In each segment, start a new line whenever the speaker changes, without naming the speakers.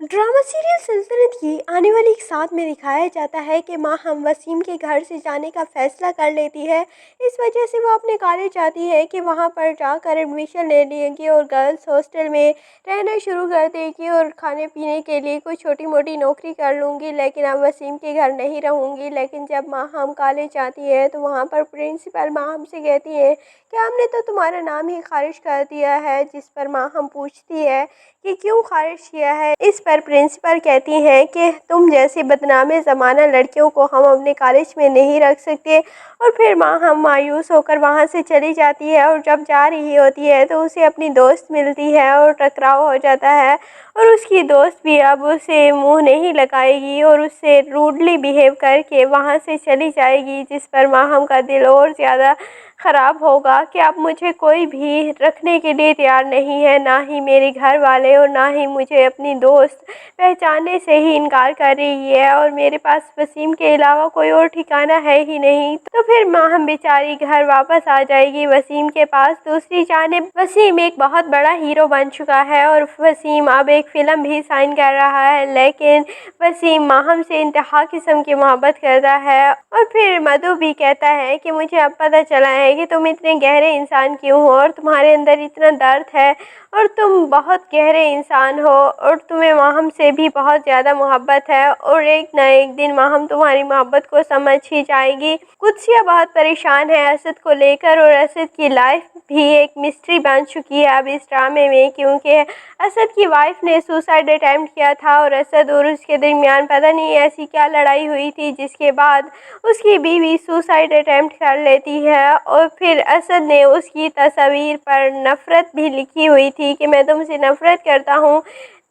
Drama serial सल्तनत की आने वाली एक साथ में दिखाया जाता है कि माहम वसीम के घर से जाने का फैसला कर लेती है। इस वजह से वो अपने कॉलेज जाती है कि वहाँ पर जाकर एडमिशन ले लेगी और गर्ल्स हॉस्टल में रहना शुरू कर देगी और खाने पीने के लिए कोई छोटी मोटी नौकरी कर लूँगी, लेकिन अब वसीम के घर नहीं रहूँगी। लेकिन जब माहम कॉलेज जाती है तो वहाँ पर प्रिंसिपल माहम से कहती है कि हमने तो तुम्हारा नाम ही खारिज कर दिया है, जिस पर माहम पूछती है कि क्यों खारिज किया है। इस पर प्रिंसिपल कहती हैं कि तुम जैसी बदनामे ज़माना लड़कियों को हम अपने कॉलेज में नहीं रख सकते। और फिर माहम मायूस होकर वहाँ से चली जाती है और जब जा रही होती है तो उसे अपनी दोस्त मिलती है और टकराव हो जाता है और उसकी दोस्त भी अब उसे मुंह नहीं लगाएगी और उससे रूडली बिहेव करके वहाँ से चली जाएगी, जिस पर माहम का दिल और ज़्यादा ख़राब होगा कि अब मुझे कोई भी रखने के लिए तैयार नहीं है, ना ही मेरे घर वाले और ना ही मुझे अपनी दोस्त पहचानने से ही इनकार कर रही है और मेरे पास वसीम के अलावा कोई और ठिकाना है ही नहीं। तो फिर माहम बेचारी घर वापस आ जाएगी वसीम के पास। दूसरी जानिब वसीम एक बहुत बड़ा हीरो बन चुका है और वसीम अब एक फ़िल्म भी साइन कर रहा है, लेकिन वसीम माहम से इंतहा किस्म की मोहब्बत करता है। और फिर मधु भी कहता है कि मुझे अब पता चला है कि तुम इतने गहरे इंसान क्यों हो और तुम्हारे अंदर इतना दर्द है और तुम बहुत गहरे इंसान हो और तुम्हें माहम से भी बहुत ज़्यादा मोहब्बत है और एक न एक दिन माहम तुम्हारी मोहब्बत को समझ ही जाएगी। कुदसिया बहुत परेशान है असद को लेकर और असद की लाइफ भी एक मिस्ट्री बन चुकी है अब इस ड्रामे में, क्योंकि असद की वाइफ ने सुसाइड अटैम्प्ट किया था और असद और उसके दरमियान पता नहीं ऐसी क्या लड़ाई हुई थी जिसके बाद उसकी बीवी सुसाइड अटैम्प्ट कर लेती है। और फिर असद ने उसकी तस्वीर पर नफ़रत भी लिखी हुई थी कि मैं तुमसे नफ़रत करता हूँ।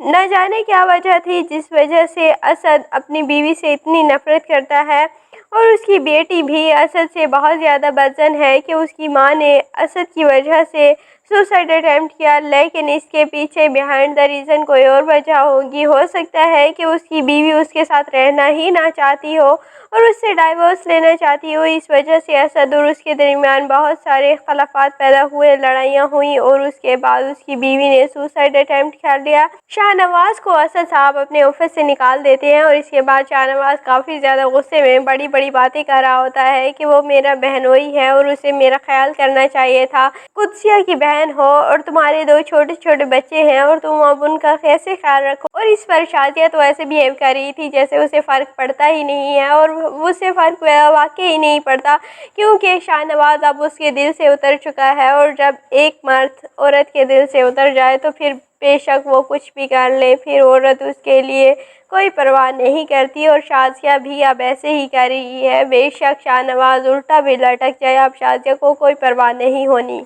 न जाने क्या वजह थी जिस वजह से असद अपनी बीवी से इतनी नफ़रत करता है और उसकी बेटी भी असद से बहुत ज़्यादा बदजन है कि उसकी माँ ने असद की वजह से सुसाइड अटैम्प्ट किया, लेकिन इसके पीछे बिहाइंड द रीज़न कोई और वजह होगी। हो सकता है कि उसकी बीवी उसके साथ रहना ही ना चाहती हो और उससे डाइवोर्स लेना चाहती हो। इस वजह से असद और उसके दरमियान बहुत सारे खिलाफात पैदा हुए, लड़ाइयाँ हुई और उसके बाद उसकी बीवी ने सुसाइड अटैम्प्ट कर लिया। शाहनवाज को असद साहब अपने ऑफिस से निकाल देते हैं और इसके बाद शाहनवाज काफ़ी ज़्यादा गुस्से में बड़ी बड़ी बातें कर रहा होता है कि वो मेरा बहनोई है और उसे मेरा ख्याल करना चाहिए था। कुदसिया की बहन हो और तुम्हारे दो छोटे छोटे बच्चे हैं और तुम अब उनका कैसे ख्याल रखो। और इस पर शाजिया तो ऐसे बिहेव कर रही थी जैसे उसे फ़र्क पड़ता ही नहीं है और उसे फ़र्क वाकई ही नहीं पड़ता, क्योंकि शाहनवाज अब उसके दिल से उतर चुका है और जब एक मर्द औरत के दिल से उतर जाए तो फिर बेशक वो कुछ भी कर ले, फिर औरत उसके लिए कोई परवाह नहीं करती। और शाजिया भी अब ऐसे ही कर रही है, बेशक शाहनवाज उल्टा भी लटक जाए अब शाजिया को कोई परवाह नहीं होनी।